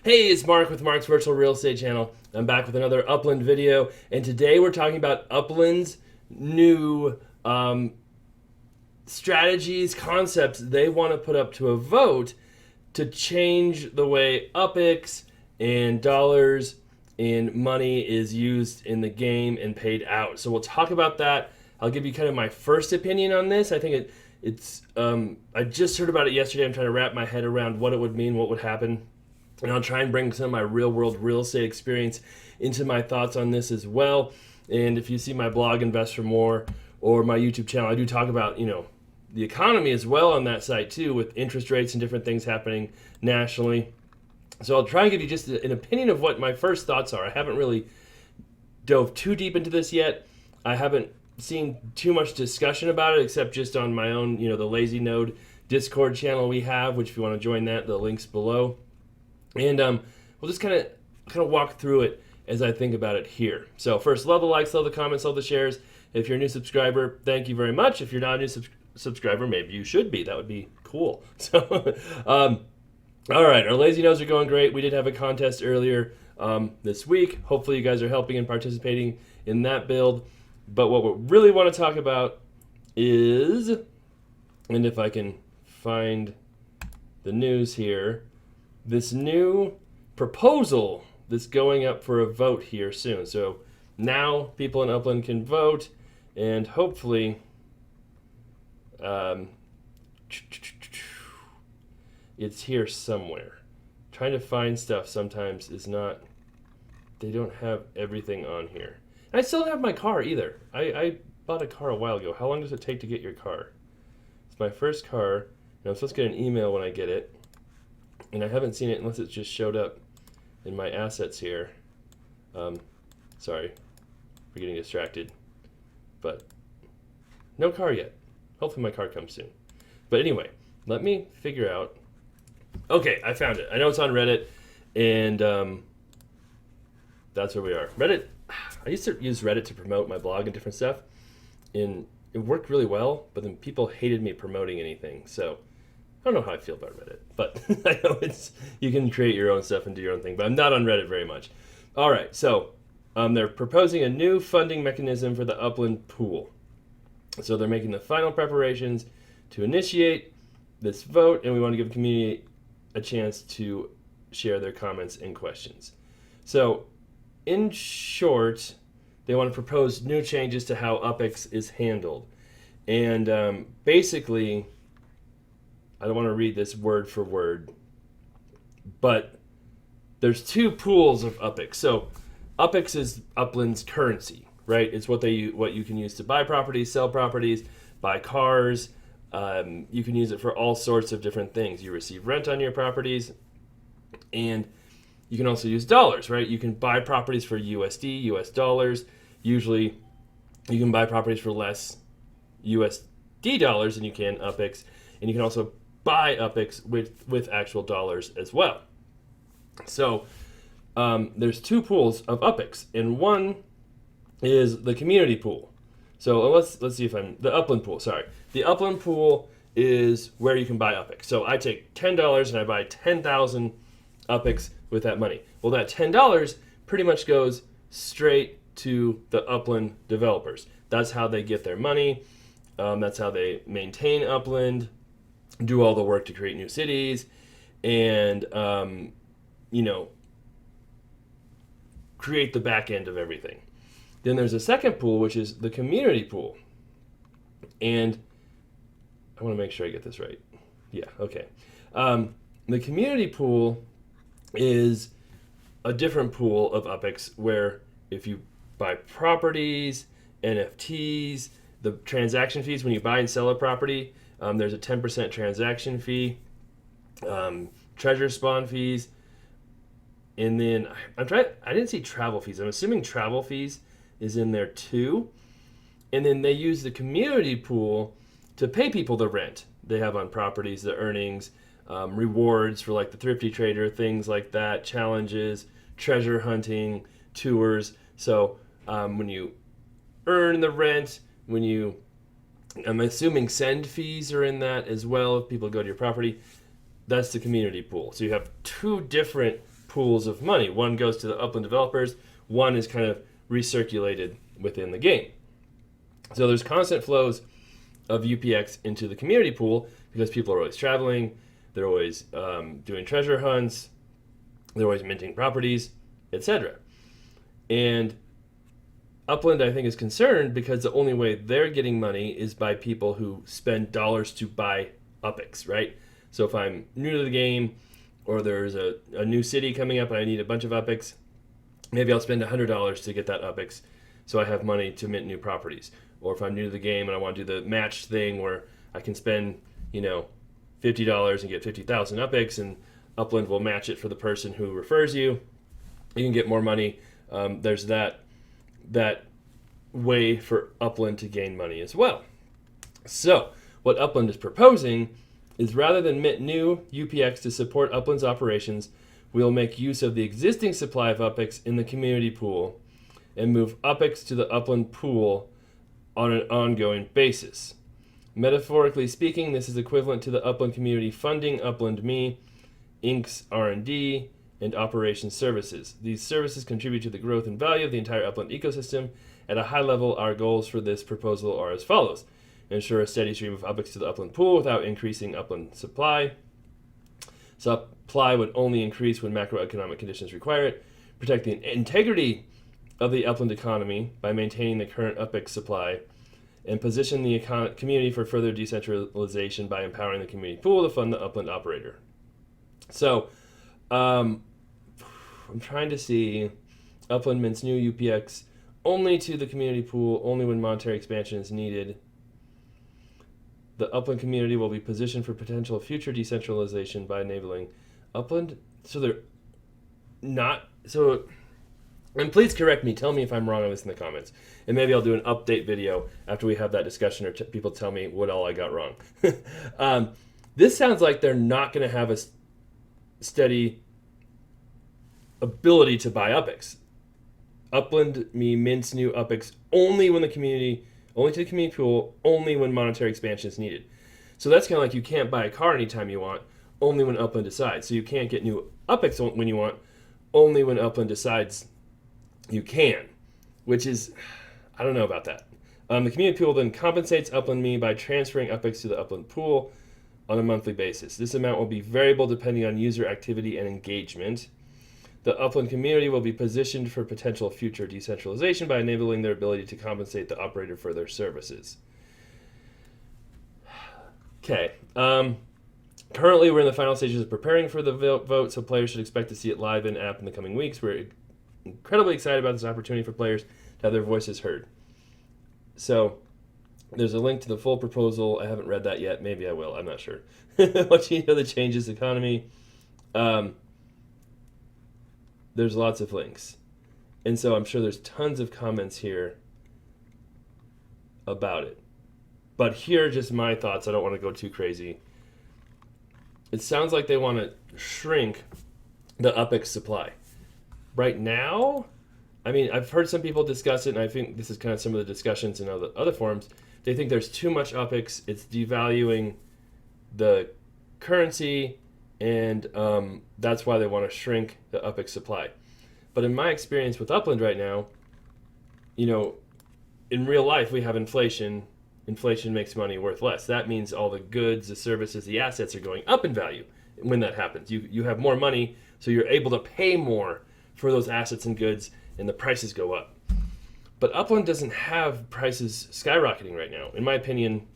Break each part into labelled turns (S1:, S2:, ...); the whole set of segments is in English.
S1: Hey, it's Mark with Mark's Virtual Real Estate Channel. I'm back with another Upland video, and today we're talking about Upland's new strategies, concepts they want to put up to a vote to change the way UPX and dollars and money is used in the game and paid out. So we'll talk about that. I'll give you kind of my first opinion on this. I think it's I just heard about it yesterday. I'm trying to wrap my head around what it would mean, what would happen. And I'll try and bring some of my real world real estate experience into my thoughts on this as well. And if you see my blog, Invest for More, or my YouTube channel, I do talk about, the economy as well on that site too, with interest rates and different things happening nationally. So I'll try and give you just an opinion of what my first thoughts are. I haven't really dove too deep into this yet. I haven't seen too much discussion about it, except just on my own, the Lazy Node Discord channel we have, which if you want to join that, the link's below. And we'll just kind of walk through it as I think about it here. So first, love the likes, love the comments, love the shares. If you're a new subscriber, thank you very much. If you're not a new subscriber, maybe you should be. That would be cool. So, all right, our lazy nodes are going great. We did have a contest earlier this week. Hopefully you guys are helping and participating in that build. But what we really want to talk about is, and if I can find the news here, this new proposal that's going up for a vote here soon. So now people in Upland can vote, and hopefully it's here somewhere. Trying to find stuff sometimes is not, they don't have everything on here. And I still don't have my car either. I bought a car a while ago. How long does it take to get your car? It's my first car, and I'm supposed to get an email when I get it. And I haven't seen it unless it just showed up in my assets here. Sorry for getting distracted. But no car yet. Hopefully my car comes soon. But anyway, let me figure out. Okay, I found it. I know it's on Reddit, and that's where we are. Reddit, I used to use Reddit to promote my blog and different stuff. And it worked really well, but then people hated me promoting anything. So I don't know how I feel about Reddit, but I know you can create your own stuff and do your own thing, but I'm not on Reddit very much. All right, so they're proposing a new funding mechanism for the Upland pool. So they're making the final preparations to initiate this vote, and we want to give the community a chance to share their comments and questions. So in short, they want to propose new changes to how UPX is handled. And basically, I don't want to read this word for word, but there's two pools of UPX. So UPX is Upland's currency, right? It's what you can use to buy properties, sell properties, buy cars. You can use it for all sorts of different things. You receive rent on your properties, and you can also use dollars, right? You can buy properties for USD, US dollars. Usually, you can buy properties for less USD dollars than you can UPX, and you can also buy UPX with actual dollars as well. So there's two pools of UPX, and one is the community pool. So let's see if the Upland pool. Sorry, the Upland pool is where you can buy UPX. So I take $10 and I buy 10,000 UPX with that money. Well, that $10 pretty much goes straight to the Upland developers. That's how they get their money. That's how they maintain Upland, do all the work to create new cities, and create the back end of everything. Then there's a second pool, which is the community pool. And I want to make sure I get this right. Yeah, okay. The community pool is a different pool of UPX where if you buy properties, NFTs, the transaction fees when you buy and sell a property, there's a 10% transaction fee, treasure spawn fees, and then I didn't see travel fees. I'm assuming travel fees is in there too. And then they use the community pool to pay people the rent they have on properties, the earnings, rewards for like the thrifty trader, things like that, challenges, treasure hunting, tours. So when you earn the rent, I'm assuming send fees are in that as well if people go to your property. That's the community pool. So you have two different pools of money. One goes to the Upland developers, one is kind of recirculated within the game. So there's constant flows of UPX into the community pool because people are always traveling, they're always doing treasure hunts, they're always minting properties, etc. And Upland, I think, is concerned because the only way they're getting money is by people who spend dollars to buy UPX, right? So if I'm new to the game, or there's a new city coming up and I need a bunch of UPX, maybe I'll spend $100 to get that UPX so I have money to mint new properties. Or if I'm new to the game and I want to do the match thing where I can spend, $50 and get 50,000 UPX, and Upland will match it for the person who refers you. You can get more money. There's that way for Upland to gain money as well. So what Upland is proposing is, rather than mint new UPX to support Upland's operations, we'll make use of the existing supply of UPX in the community pool and move UPX to the Upland pool on an ongoing basis. Metaphorically speaking, this is equivalent to the Upland community funding Upland Me, Inc.'s R&D, and operations services. These services contribute to the growth and value of the entire Upland ecosystem. At a high level, our goals for this proposal are as follows: ensure a steady stream of UPX to the Upland pool without increasing Upland supply. Supply would only increase when macroeconomic conditions require it. Protect the integrity of the Upland economy by maintaining the current UPX supply, and position the community for further decentralization by empowering the community pool to fund the Upland operator. So, I'm trying to see Upland mints new UPX only to the community pool, only when monetary expansion is needed. The Upland community will be positioned for potential future decentralization by enabling Upland. So they're not... And please correct me. Tell me if I'm wrong on this in the comments. And maybe I'll do an update video after we have that discussion, or people tell me what all I got wrong. This sounds like they're not going to have a steady ability to buy UPX. Upland Me mints new UPX only to the community pool, only when monetary expansion is needed. So that's kind of like you can't buy a car anytime you want, only when Upland decides. So you can't get new UPX when you want, only when Upland decides you can, which is, I don't know about that. The community pool then compensates Upland Me by transferring UPX to the Upland pool on a monthly basis. This amount will be variable depending on user activity and engagement. The Upland community will be positioned for potential future decentralization by enabling their ability to compensate the operator for their services. Okay. Currently, we're in the final stages of preparing for the vote, so players should expect to see it live in-app in the coming weeks. We're incredibly excited about this opportunity for players to have their voices heard. So there's a link to the full proposal. I haven't read that yet. Maybe I will. I'm not sure. Once you know the changes economy, there's lots of links. And so I'm sure there's tons of comments here about it. But here are just my thoughts. I don't want to go too crazy. It sounds like they want to shrink the UPX supply. Right now, I mean, I've heard some people discuss it, and I think this is kind of some of the discussions in other forums. They think there's too much UPX. It's devaluing the currency, and that's why they want to shrink the UPX supply. But in my experience with Upland right now, in real life, we have inflation. Inflation makes money worth less. That means all the goods, the services, the assets are going up in value when that happens. You have more money, so you're able to pay more for those assets and goods, and the prices go up. But Upland doesn't have prices skyrocketing right now. In my opinion,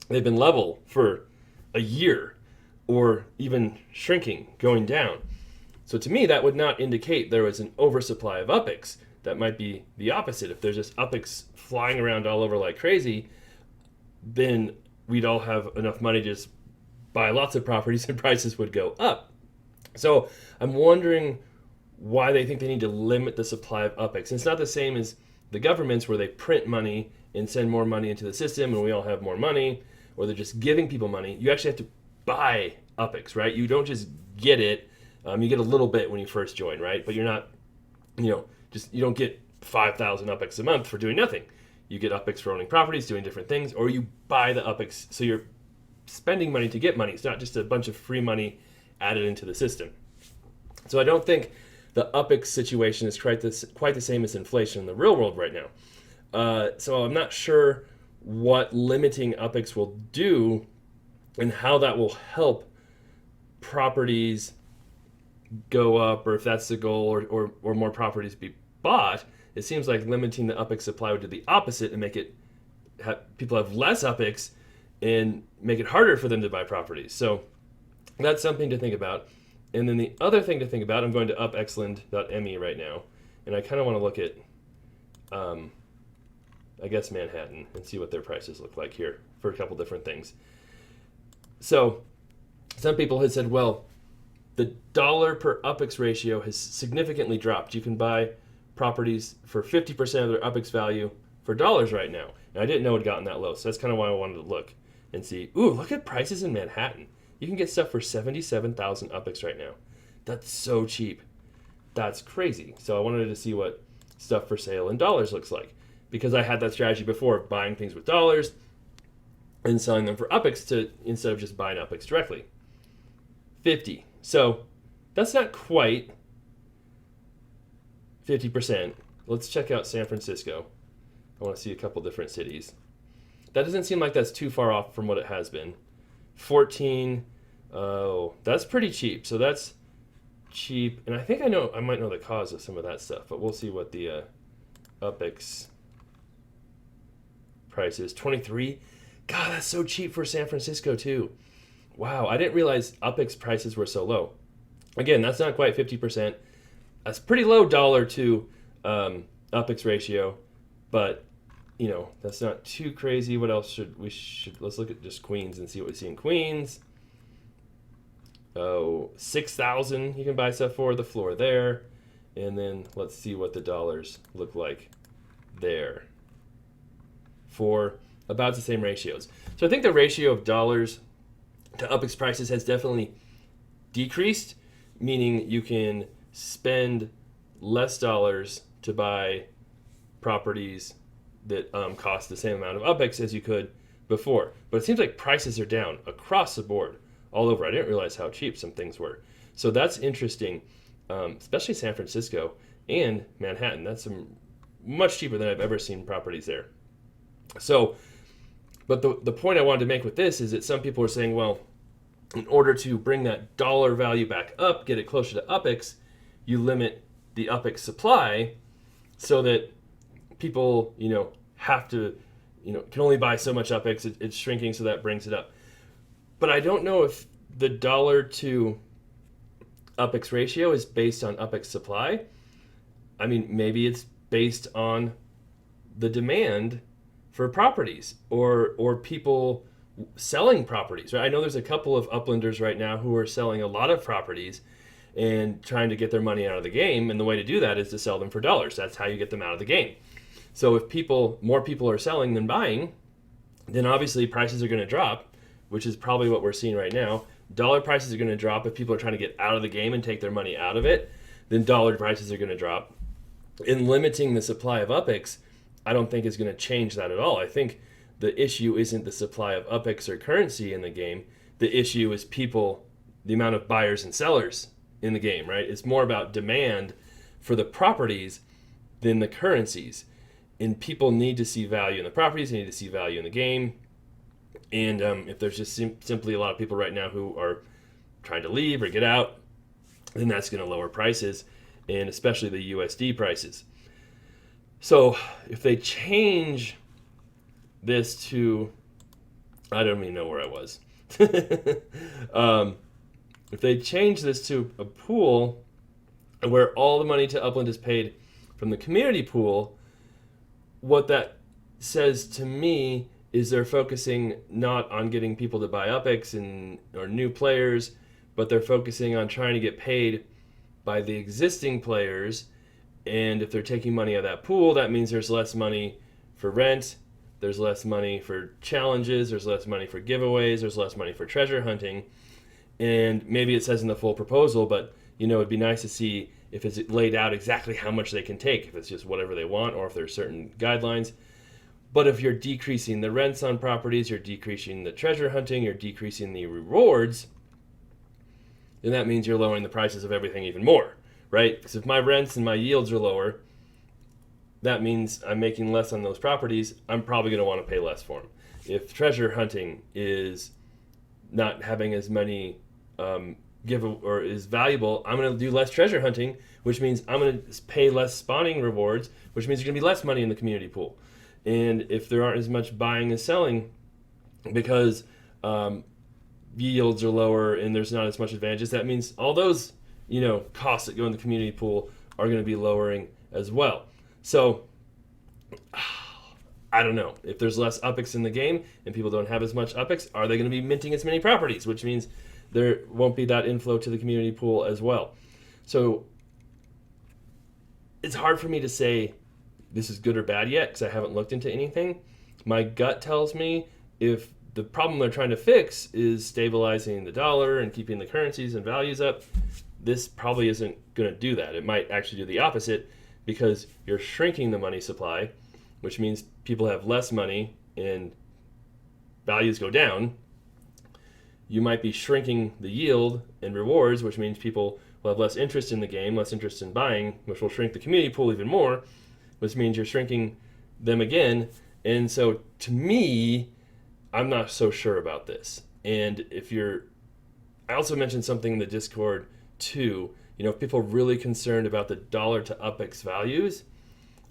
S1: they've been level for a year, or even shrinking, going down. So to me, that would not indicate there was an oversupply of UPX. That might be the opposite. If there's just UPX flying around all over like crazy, then we'd all have enough money to just buy lots of properties and prices would go up. So I'm wondering why they think they need to limit the supply of UPX. And it's not the same as the governments where they print money and send more money into the system and we all have more money, or they're just giving people money. You actually have to buy UPX, right? You don't just get it. You get a little bit when you first join, right? But you're not, you don't get 5,000 UPX a month for doing nothing. You get UPX for owning properties, doing different things, or you buy the UPX. So you're spending money to get money. It's not just a bunch of free money added into the system. So I don't think the UPX situation is quite the same as inflation in the real world right now. So I'm not sure what limiting UPX will do and how that will help properties go up, or if that's the goal, or more properties be bought. It seems like limiting the UPX supply would do the opposite and make it people have less UPX and make it harder for them to buy properties. So that's something to think about. And then the other thing to think about, I'm going to upxland.me right now, and I kind of want to look at, I guess, Manhattan and see what their prices look like here for a couple different things. So some people had said, well, the dollar per UPX ratio has significantly dropped. You can buy properties for 50% of their UPX value for dollars right now. And I didn't know it had gotten that low, so that's kind of why I wanted to look and see, ooh, look at prices in Manhattan. You can get stuff for 77,000 UPX right now. That's so cheap. That's crazy. So I wanted to see what stuff for sale in dollars looks like, because I had that strategy before of buying things with dollars and selling them for UPX instead of just buying UPX directly. 50. So that's not quite 50%. Let's check out San Francisco. I want to see a couple different cities. That doesn't seem like that's too far off from what it has been. 14. Oh, that's pretty cheap. So that's cheap. And I think I might know the cause of some of that stuff, but we'll see what the UPX price is. 23. God, that's so cheap for San Francisco too. Wow, I didn't realize UPX prices were so low. Again, that's not quite 50%. That's pretty low dollar to UPX ratio, but that's not too crazy. What else let's look at just Queens and see what we see in Queens. Oh, 6,000 you can buy stuff for, the floor there. And then let's see what the dollars look like there for about the same ratios. So I think the ratio of dollars to UPX prices has definitely decreased, meaning you can spend less dollars to buy properties that cost the same amount of UPX as you could before. But it seems like prices are down across the board, all over. I didn't realize how cheap some things were. So that's interesting, especially San Francisco and Manhattan. That's much cheaper than I've ever seen properties there. So, but the point I wanted to make with this is that some people are saying, well, in order to bring that dollar value back up, get it closer to UPX, you limit the UPX supply so that people, have to, can only buy so much UPX. It's shrinking, so that brings it up. But I don't know if the dollar to UPX ratio is based on UPX supply. I mean, maybe it's based on the demand for properties or people selling properties. Right? I know there's a couple of Uplanders right now who are selling a lot of properties and trying to get their money out of the game, and the way to do that is to sell them for dollars. That's how you get them out of the game. So if more people are selling than buying, then obviously prices are going to drop, which is probably what we're seeing right now. Dollar prices are going to drop if people are trying to get out of the game and take their money out of it. Then dollar prices are going to drop. In limiting the supply of UPX, I don't think is going to change that at all. I think the issue isn't the supply of UPX or currency in the game. The issue is people, the amount of buyers and sellers in the game, right? It's more about demand for the properties than the currencies. And people need to see value in the properties, they need to see value in the game. And if there's just simply a lot of people right now who are trying to leave or get out, then that's going to lower prices, and especially the USD prices. So if they change this to, I don't even know where I was. If they change this to a pool where all the money to Upland is paid from the community pool, what that says to me is they're focusing not on getting people to buy UPX or new players, but they're focusing on trying to get paid by the existing players. And if they're taking money out of that pool, that means there's less money for rent, there's less money for challenges, there's less money for giveaways, there's less money for treasure hunting. And maybe it says in the full proposal, but it'd be nice to see if it's laid out exactly how much they can take, if it's just whatever they want, or if there's certain guidelines. But if you're decreasing the rents on properties, you're decreasing the treasure hunting, you're decreasing the rewards, then that means you're lowering the prices of everything even more, right? Because if my rents and my yields are lower, that means I'm making less on those properties. I'm probably going to want to pay less for them. If treasure hunting is not having as many give or is valuable, I'm going to do less treasure hunting, which means I'm going to pay less spawning rewards, which means there's going to be less money in the community pool. And if there aren't as much buying and selling because yields are lower and there's not as much advantages, that means all those costs that go in the community pool are going to be lowering as well. So I don't know. If there's less UPX in the game and people don't have as much UPX, are they going to be minting as many properties, which means there won't be that inflow to the community pool as well. So it's hard for me to say this is good or bad yet because I haven't looked into anything. My gut tells me if the problem they're trying to fix is stabilizing the dollar and keeping the currencies and values up, this probably isn't going to do that. It might actually do the opposite because you're shrinking the money supply, which means people have less money and values go down. You might be shrinking the yield and rewards, which means people will have less interest in the game, less interest in buying, which will shrink the community pool even more, which means you're shrinking them again. And so to me, I'm not so sure about this. And I also mentioned something in the Discord too. If people are really concerned about the dollar to UPX values,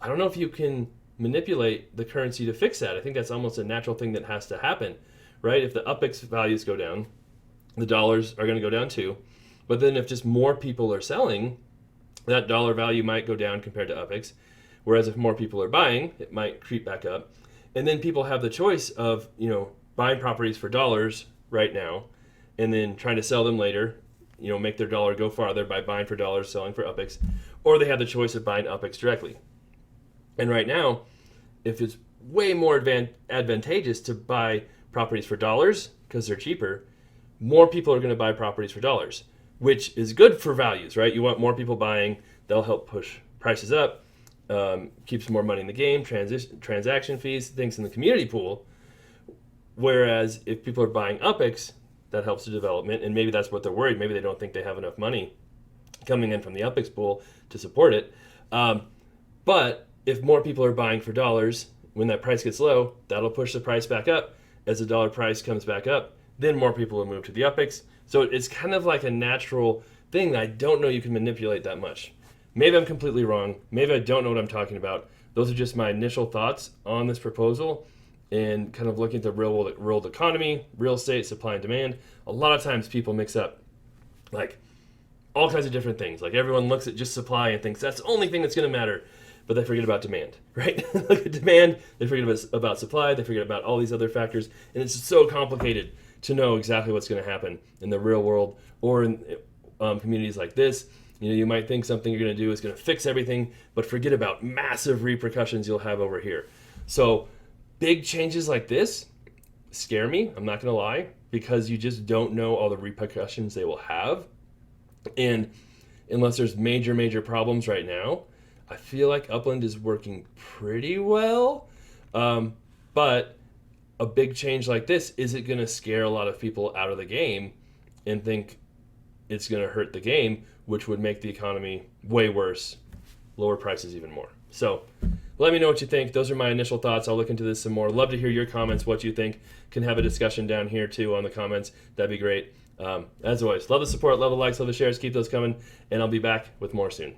S1: I don't know if you can manipulate the currency to fix that. I think that's almost a natural thing that has to happen, right? If the UPX values go down, the dollars are going to go down too. But then if just more people are selling, that dollar value might go down compared to UPX. Whereas if more people are buying, it might creep back up. And then people have the choice of, buying properties for dollars right now and then trying to sell them later, make their dollar go farther by buying for dollars, selling for UPX, or they have the choice of buying UPX directly. And right now, if it's way more advantageous to buy properties for dollars because they're cheaper, more people are going to buy properties for dollars, which is good for values, right? You want more people buying. They'll help push prices up, keeps more money in the game, transaction fees, things in the community pool. Whereas if people are buying UPX, that helps the development, and maybe that's what they're worried. Maybe they don't think they have enough money coming in from the UPX pool to support it. But if more people are buying for dollars, when that price gets low, that'll push the price back up. As the dollar price comes back up, then more people will move to the UPX. So it's kind of like a natural thing that I don't know you can manipulate that much. Maybe I'm completely wrong. Maybe I don't know what I'm talking about. Those are just my initial thoughts on this proposal and kind of looking at the real world economy, real estate, supply and demand. A lot of times people mix up like all kinds of different things. Like everyone looks at just supply and thinks that's the only thing that's going to matter, but they forget about demand, right? Look at demand, they forget about supply, they forget about all these other factors, and it's so complicated to know exactly what's going to happen in the real world or in communities like this. You might think something you're going to do is going to fix everything, but forget about massive repercussions you'll have over here. So big changes like this scare me, I'm not going to lie, because you just don't know all the repercussions they will have. And unless there's major problems right now, I feel like Upland is working pretty well. But a big change like this, is it going to scare a lot of people out of the game and think it's going to hurt the game, which would make the economy way worse, lower prices even more. So let me know what you think. Those are my initial thoughts. I'll look into this some more. Love to hear your comments, what you think. Can have a discussion down here too on the comments. That'd be great. As always, love the support, love the likes, love the shares. Keep those coming, and I'll be back with more soon.